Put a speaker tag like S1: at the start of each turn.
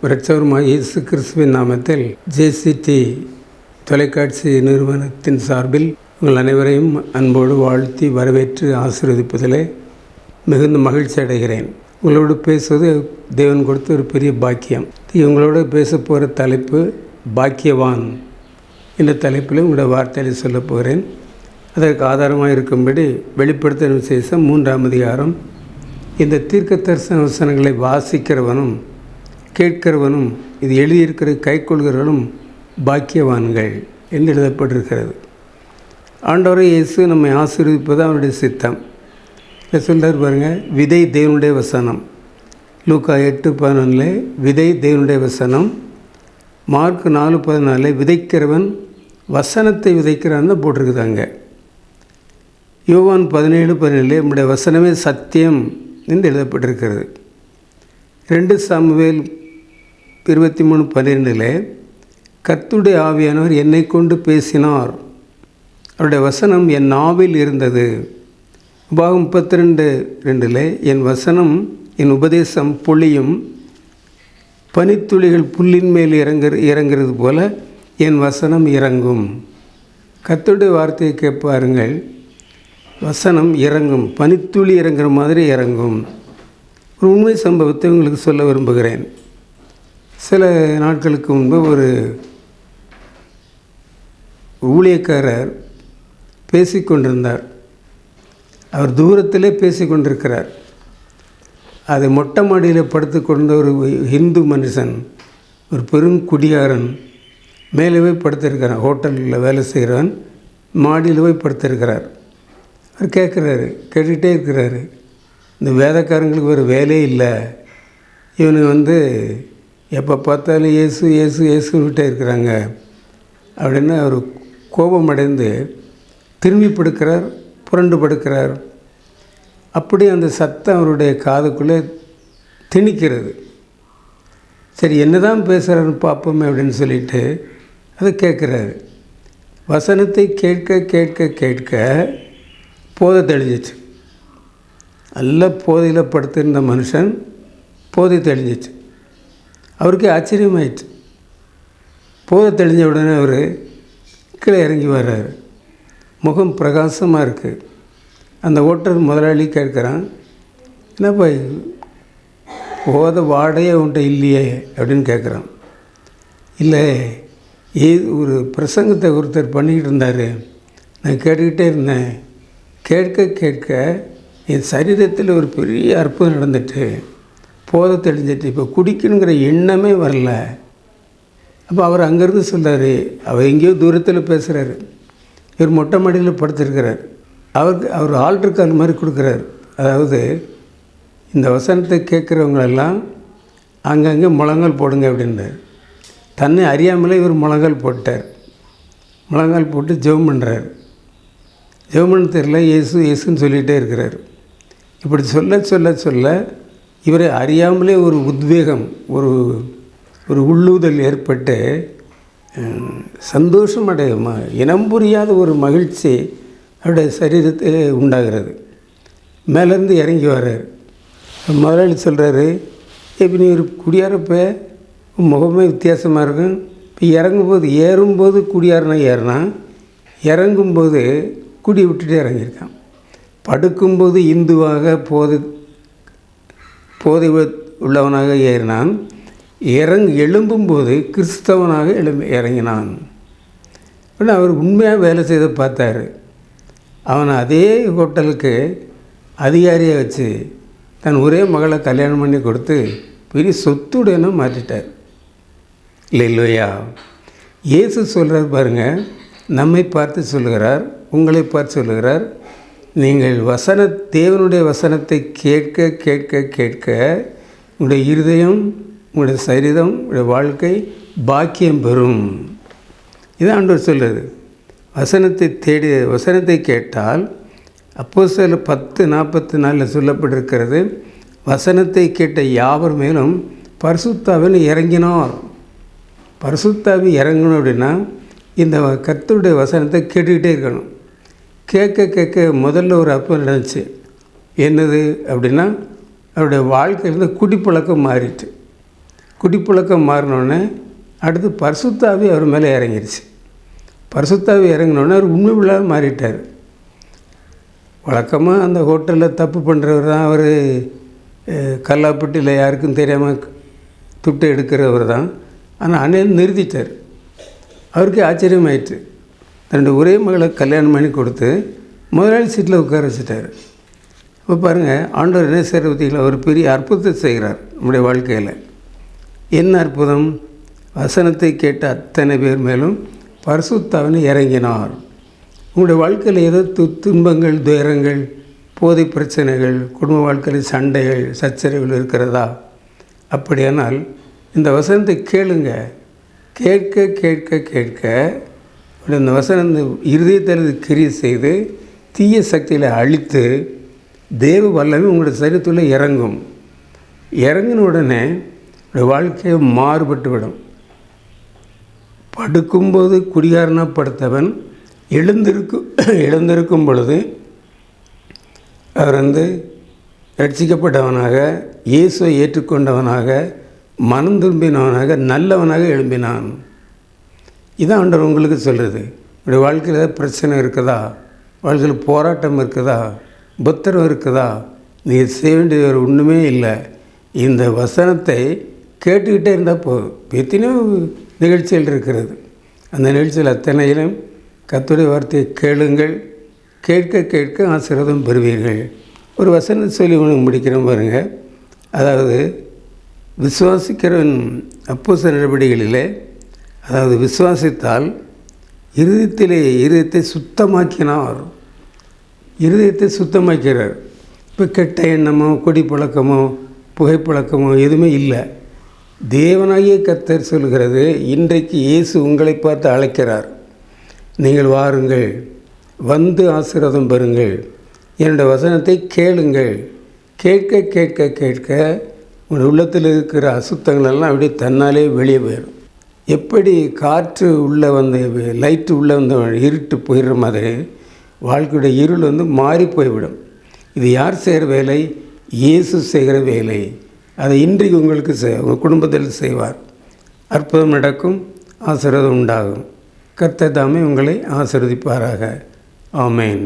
S1: இரட்சகருமாகிய இயேசு கிறிஸ்துவின் நாமத்தில் ஜேசிடி தொலைக்காட்சி நிறுவனத்தின் சார்பில் உங்கள் அனைவரையும் அன்போடு வாழ்த்தி வரவேற்று ஆசீர்வதிப்பதிலே மிகுந்த மகிழ்ச்சி அடைகிறேன். உங்களோடு பேசுவது தேவன் கொடுத்த ஒரு பெரிய பாக்கியம். உங்களோடு பேச போகிற தலைப்பு பாக்கியவான் என்ற தலைப்பில் உங்களுடைய வார்த்தையை சொல்ல போகிறேன். அதற்கு ஆதாரமாக இருக்கும்படி வெளிப்படுத்தின விசேஷம் 3ஆம் அதிகாரம். இந்த தீர்க்க தரிசன வசனங்களை வாசிக்கிறவனும் கேட்கிறவனும் இது எழுதியிருக்கிற கைக்கொள்கிறவனும் பாக்கியவான்கள் என்று எழுதப்பட்டிருக்கிறது. ஆண்டவரை இயேசு நம்மை ஆசீர்வதிப்பது அவனுடைய சித்தம். இதை சொல்கிறார் பாருங்கள், விதை தேவனுடைய வசனம். லூக்கா 8:11 விதை தேவனுடைய வசனம். மார்க் 4:14 விதைக்கிறவன் வசனத்தை விதைக்கிறான்னு தான் போட்டிருக்குதாங்க. யோவான் 17:17 நம்முடைய வசனமே சத்தியம் என்று எழுதப்பட்டிருக்கிறது. 2 சாமுவேல் 23:12 கர்த்தருடைய ஆவியானவர் என்னை கொண்டு பேசினார், அவருடைய வசனம் என் நாவில் இருந்தது. உபாகம் 32:2 என் வசனம் என் உபதேசம் பொழியும், பனித்துளிகள் புல்லின் மேல் இறங்குறது போல என் வசனம் இறங்கும். கர்த்தருடைய வார்த்தையை கேட்பாருங்கள், வசனம் இறங்கும், பனித்துளி இறங்குற மாதிரி இறங்கும். ஒரு உண்மை சம்பவத்தை உங்களுக்கு சொல்ல விரும்புகிறேன். சில நாட்களுக்கு முன்பு ஒரு ஊழியக்காரர் பேசிக்கொண்டிருந்தார். அவர் தூரத்திலே பேசிக்கொண்டிருக்கிறார். அதை மொட்டை மாடியில் படுத்து கொண்ட ஒரு ஹிந்து மனுஷன், ஒரு பெரும் குடியாரன் மேலே போய் படுத்திருக்கிறான். ஹோட்டலில் வேலை செய்கிறவன் மாடியில் போய் படுத்திருக்கிறார். அவர் கேட்டுகிட்டே இருக்கிறாரு, இந்த வேதக்காரங்களுக்கு ஒரு வேலையே இல்லை, இவனு எப்போ பார்த்தாலும் இயேசு இயேசு இயேசுன்னுட்டே இருக்கிறாங்க அப்படின்னு அவர் கோபமடைந்து திரும்பி படுக்கிறார், புரண்டு படுக்கிறார். அப்படி அந்த சத்தம் அவருடைய காதுக்குள்ளே திணிக்கிறது. சரி, என்ன தான் பேசுகிறாருன்னு பார்ப்போமே அப்படின்னு சொல்லிட்டு அதை கேட்குறாரு. வசனத்தை கேட்க கேட்க கேட்க போதை தெளிஞ்சிச்சு. நல்ல போதையில் படுத்திருந்த மனுஷன் போதை தெளிஞ்சிச்சு. அவருக்கே ஆச்சரியமாயிடுச்சு. போதை தெளிஞ்ச உடனே அவர் கீழே இறங்கி வர்றாரு. முகம் பிரகாசமாக இருக்குது. அந்த ஓட்டர் முதலாளி கேட்குறான், என்னப்பா போதை வாடையே உன்ட்ட இல்லையே அப்படின்னு கேட்குறான். இல்லை, ஒரு பிரசங்கத்தை ஒருத்தர் பண்ணிக்கிட்டு இருந்தார், நான் கேட்டுக்கிட்டே இருந்தேன். கேட்க கேட்க என் சரீரத்தில் ஒரு பெரிய அற்புதம் நடந்துட்டு போதை தெளிஞ்சிட்டு இப்போ குடிக்கணுங்கிற எண்ணமே வரல. அப்போ அவர் அங்கேருந்து சொல்கிறார், அவர் எங்கேயோ தூரத்தில் பேசுகிறாரு, இவர் மொட்டை மாடியில் படுத்திருக்கிறார். அவர் ஆல்ட்ரு கால் மாதிரி கொடுக்குறாரு. அதாவது இந்த வசனத்தை கேட்குறவங்களெல்லாம் அங்கங்கே முழங்கால் போடுங்க அப்படின்றார். தன்னை அறியாமலே இவர் முழங்கால் போட்டார். முழங்கால் போட்டு ஜெபம் பண்ணுறார். ஜெபம் பண்ண தெரியல, இயேசு இயேசுன்னு சொல்லிகிட்டே இருக்கிறார். இப்படி சொல்ல சொல்ல சொல்ல இவரை அறியாமலே ஒரு உத்வேகம், ஒரு உள்ளுதல் ஏற்பட்டு சந்தோஷம் அடையுமா, இனம் புரியாத ஒரு மகிழ்ச்சி அவருடைய சரீரத்தில் உண்டாகிறது. மேலேருந்து இறங்கி வர்றார். முதலாளி சொல்கிறாரு, இப்போ நீ ஒரு குடியாரப்போ முகமே வித்தியாசமாக இருக்கும். இப்போ இறங்கும்போது ஏறும்போது குடியாரனா ஏறினா, இறங்கும்போது குடி விட்டுட்டு இறங்கியிருக்கான். படுக்கும்போது இந்துவாக போதை உள்ளவனாக ஏறினான். எழும்பும்போது கிறிஸ்தவனாக இறங்கினான். ஆனால் அவர் உண்மையாக வேலை செய்த பார்த்தார். அவனை அதே ஹோட்டலுக்கு அதிகாரியாக வச்சு தன் ஒரே மகளை கல்யாணம் பண்ணி கொடுத்து பெரிய சொத்துடையன்னு மாற்றிட்டார். இல்லையா? இயேசு சொல்கிறார் பாருங்கள், நம்மை பார்த்து சொல்லுகிறார், உங்களை பார்த்து சொல்லுகிறார், நீங்கள் தேவனுடைய வசனத்தை கேட்க கேட்க கேட்க உங்களுடைய இருதயம், உங்களுடைய சரீரம், உங்களுடைய வாழ்க்கை பாக்கியம் பெறும். இதான் ஆண்டவர் சொல்கிறது. வசனத்தை கேட்டால் அப்போஸ்தலர் 10:44 சொல்லப்பட்டிருக்கிறது, வசனத்தை கேட்ட யாவர் மேலும் பரிசுத்தாவின் இறங்கினார். பரிசுத்தாவி இறங்கணும் அப்படின்னா இந்த கர்த்தருடைய வசனத்தை கேட்டுக்கிட்டே இருக்கணும். கேட்க கேட்க முதல்ல ஒரு அற்புதம் நடந்துச்சு. என்னது அப்படின்னா அவருடைய வாழ்க்கையிலேருந்து குடிப்பழக்கம் மாறிட்டு. குடிப்பழக்கம் மாறினோடனே அடுத்து பரிசுத்தாவி அவர் மேலே இறங்கிருச்சு. பரிசுத்தாவி இறங்கினோடனே அவர் உண்மை உள்ளாக மாறிட்டார். வழக்கமாக அந்த ஹோட்டலில் தப்பு பண்ணுறவர் தான் அவர், கல்லாப்பட்டியில் யாருக்கும் தெரியாமல் துட்டு எடுக்கிறவர் தான். ஆனால் அண்ணன் நிறுத்திட்டார். அவருக்கு ஆச்சரியமாயிட்டு. தன்னுடைய ஒரே மகளை கல்யாணம் பண்ணி கொடுத்து முதலாளி சீட்டில் உட்கார வச்சுட்டார். இப்போ பாருங்கள், ஆண்டவர் என்ன செய்கிற பற்றியில் ஒரு பெரிய அற்புதத்தை செய்கிறார் நம்முடைய வாழ்க்கையில். என்ன அற்புதம்? வசனத்தை கேட்ட அத்தனை பேர் மேலும் பரிசுத்தாவினை இறங்கினார். உங்களுடைய வாழ்க்கையில் ஏதோ துன்பங்கள், துயரங்கள், போதை பிரச்சனைகள், குடும்ப வாழ்க்கையில் சண்டைகள், சச்சரவுகள் இருக்கிறதா? அப்படியானால் இந்த வசனத்தை கேளுங்க. கேட்க கேட்க கேட்க இந்த வசனம் இருதயத்தில் கிரியை செய்து தீய சக்திகளை அழித்து தேவ வல்லமை உங்களுடைய சரீரத்தில் இறங்கும். இறங்கின உடனே வாழ்க்கையை மாறுபட்டு விடும். படுக்கும்போது குடிகாரனாக படுத்தவன் எழுந்திருக்கும் பொழுது அவர் ரட்சிக்கப்பட்டவனாக, இயேசுவை ஏற்றுக்கொண்டவனாக, மனம் திரும்பினவனாக, நல்லவனாக எழும்பினான். இதான் ஆண்டவர் உங்களுக்கு சொல்கிறது. உங்களுடைய வாழ்க்கையில் ஏதாவது பிரச்சனை இருக்குதா? வாழ்க்கையில் போராட்டம் இருக்குதா? புத்திரம் இருக்குதா? நீங்கள் செய்ய வேண்டியது ஒன்றுமே இல்லை. இந்த வசனத்தை கேட்டுக்கிட்டே இருந்தால் போதும். எத்தனையோ நிகழ்ச்சிகள் இருக்கிறது. அந்த நிகழ்ச்சியில் அத்தனையிலும் கர்த்தருடைய வார்த்தையை கேளுங்கள். கேட்க கேட்க ஆசீர்வாதம் பெறுவீர்கள். ஒரு வசனம் சொல்லி உனக்கு முடிக்கிறோம் பாருங்கள். அதாவது விசுவாசிக்கிறவன் அப்போஸ்தலர் நடவடிக்கைகளிலே, அதாவது விசுவாசித்தால் இருதயத்தை சுத்தமாக்கினார். இருதயத்தை சுத்தமாக்கிறார். இப்போ கெட்ட எண்ணமோ, குடிப்பழக்கமோ, புகைப்பழக்கமோ எதுவுமே இல்லை. தேவனாகிய கர்த்தர் சொல்கிறது, இன்றைக்கு இயேசு உங்களை பார்த்து அழைக்கிறார். நீங்கள் வாருங்கள், வந்து ஆசீர்வாதம் பெறுங்கள், என்னுடைய வசனத்தை கேளுங்கள். கேட்க கேட்க கேட்க உங்கள் உள்ளத்தில் இருக்கிற அசுத்தங்களெல்லாம் அப்படியே தன்னாலே வெளியே போயிடும். எப்படி காற்று உள்ளே வந்து லைட்டு உள்ளே வந்து இருட்டு போயிடுற மாதிரி வாழ்க்கையுடைய இருள் மாறி போய்விடும். இது யார் செய்கிற வேலை? இயேசு செய்கிற வேலை. அதை இன்றைக்கு உங்களுக்கு உங்கள் குடும்பத்தில் செய்வார். அற்புதம் நடக்கும், ஆசீர்வாதம் உண்டாகும். கர்த்தர் தாமே உங்களை ஆசீர்வதிப்பாராக. ஆமென்.